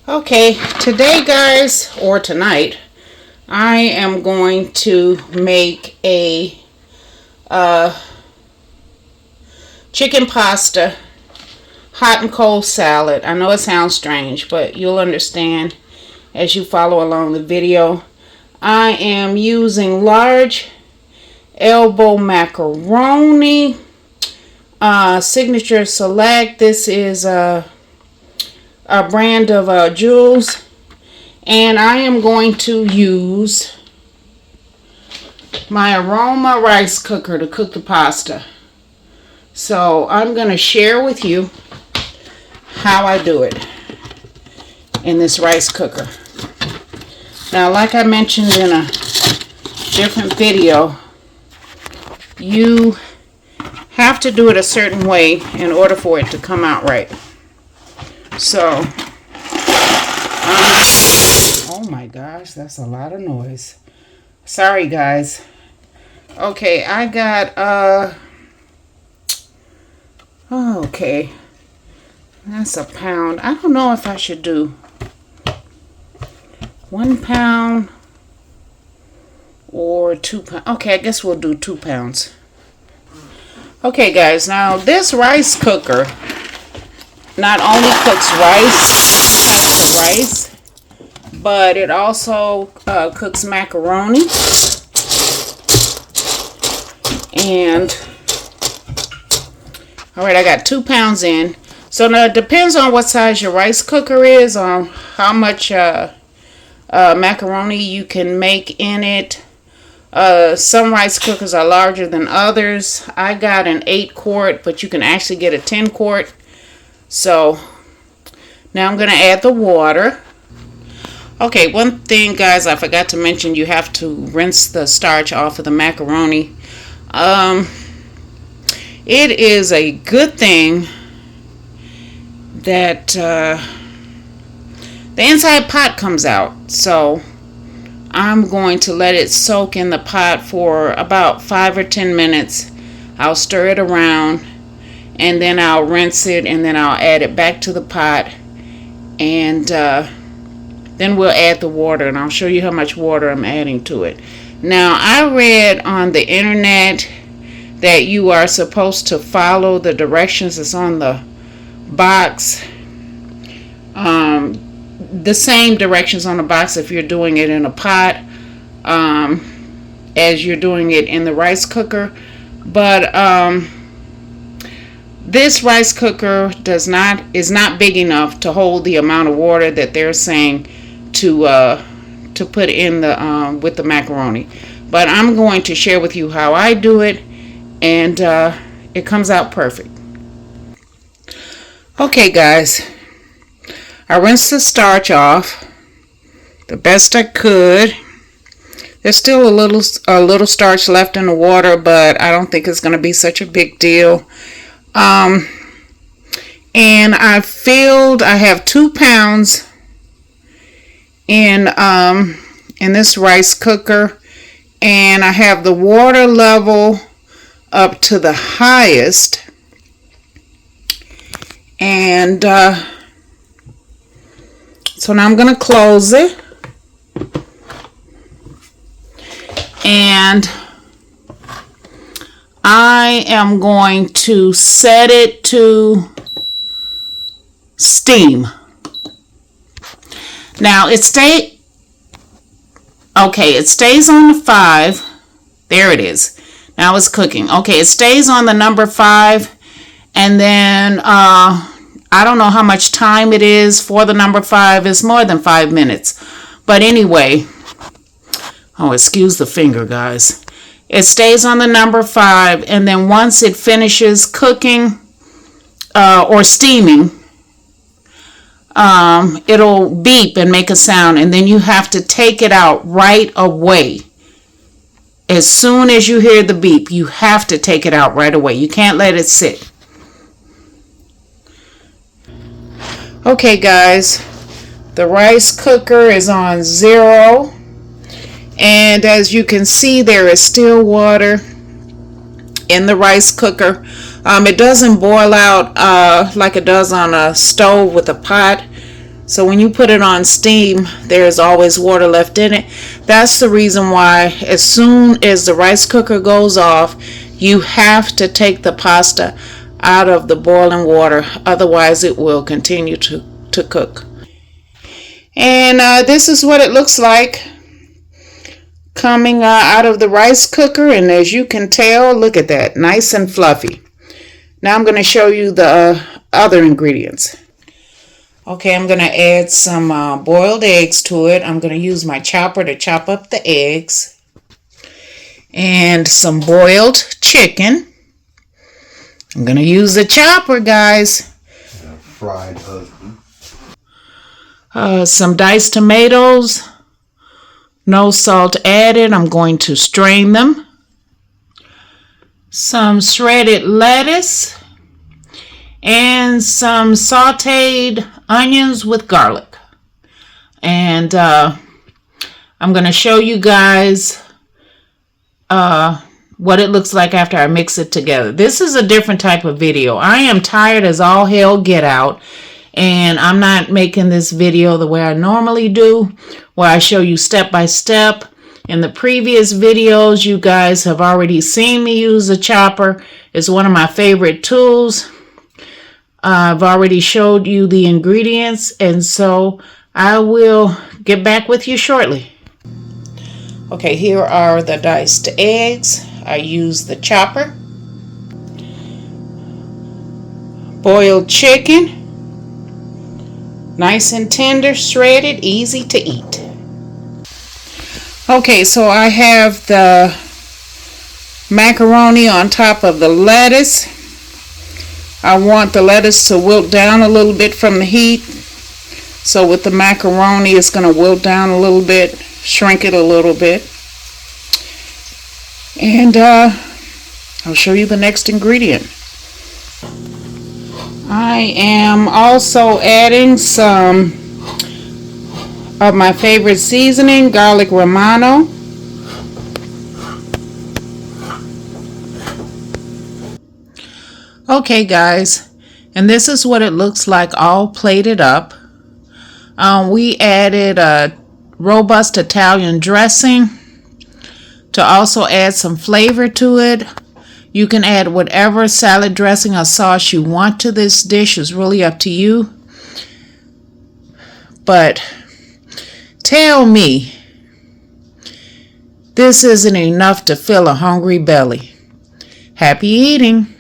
Okay, today guys, or tonight, I am going to make a chicken pasta hot and cold salad. I know it sounds strange, but you'll understand as you follow along the video. I am using large elbow macaroni, Signature Select. This is a brand of Jules, and I am going to use my Aroma rice cooker to cook the pasta. So I'm going to share with you how I do it in this rice cooker. Now, like I mentioned in a different video, you have to do it a certain way in order for it to come out right. So, oh my gosh, that's a lot of noise. Sorry, guys. Okay, I got, okay, that's a pound. I don't know if I should do 1 pound or 2 pounds. Okay, I guess we'll do 2 pounds. Okay, guys, now this rice cooker not only cooks types of rice, but it also cooks macaroni. And, alright, I got 2 pounds in. So now it depends on what size your rice cooker is, on how much macaroni you can make in it. Some rice cookers are larger than others. I got an 8-quart, but you can actually get a 10-quart. So now I'm going to add the water. Okay, one thing, guys, I forgot to mention, you have to rinse the starch off of the macaroni. It is a good thing that the inside pot comes out. So I'm going to let it soak in the pot for about 5 or 10 minutes. I'll stir it around, and then I'll rinse it, and then I'll add it back to the pot, and then we'll add the water, and I'll show you how much water I'm adding to it. Now, I read on the internet that you are supposed to follow the directions that's on the box, the same directions on the box if you're doing it in a pot as you're doing it in the rice cooker. But this rice cooker is not big enough to hold the amount of water that they're saying to put in the with the macaroni. But I'm going to share with you how I do it, and it comes out perfect. Okay, guys, I rinsed the starch off the best I could. There's still a little starch left in the water, but I don't think it's going to be such a big deal. And I have 2 pounds in this rice cooker, and I have the water level up to the highest, and so now I'm going to close it, and I am going to set it to steam. Now it stays on the 5. There it is. Now it's cooking. Okay, it stays on the number 5, and then I don't know how much time it is for the number 5. It's more than 5 minutes. But anyway, oh, excuse the finger, guys. It stays on the number 5, and then once it finishes cooking or steaming, it'll beep and make a sound, and then you have to take it out right away. As soon as you hear the beep, you have to take it out right away. You can't let it sit. Okay, guys, the rice cooker is on 0. And as you can see, there is still water in the rice cooker. It doesn't boil out like it does on a stove with a pot. So when you put it on steam, there's always water left in it. That's the reason why as soon as the rice cooker goes off, you have to take the pasta out of the boiling water. Otherwise, it will continue to cook. And this is what it looks like coming out of the rice cooker. And as you can tell, look at that, nice and fluffy. Now I'm going to show you the other ingredients. Okay, I'm going to add some boiled eggs to it. I'm going to use my chopper to chop up the eggs. And some boiled chicken. I'm going to use the chopper, guys. Fried husband. Some diced tomatoes. No salt added. I'm going to strain them. Some shredded lettuce. And some sauteed onions with garlic. And I'm going to show you guys what it looks like after I mix it together. This is a different type of video. I am tired as all hell get out, and I'm not making this video the way I normally do, where I show you step by step. In the previous videos, you guys have already seen me use the chopper. It's one of my favorite tools. I've already showed you the ingredients, and so I will get back with you shortly. Okay, here are the diced eggs. I use the chopper. Boiled chicken. Nice and tender, shredded, easy to eat. Okay, so I have the macaroni on top of the lettuce. I want the lettuce to wilt down a little bit from the heat. So with the macaroni, it's going to wilt down a little bit, shrink it a little bit. And I'll show you the next ingredient. I am also adding some of my favorite seasoning, garlic romano. Okay guys, and this is what it looks like all plated up. We added a robust Italian dressing to also add some flavor to it. You can add whatever salad dressing or sauce you want to this dish. It's really up to you. But tell me, this isn't enough to fill a hungry belly. Happy eating!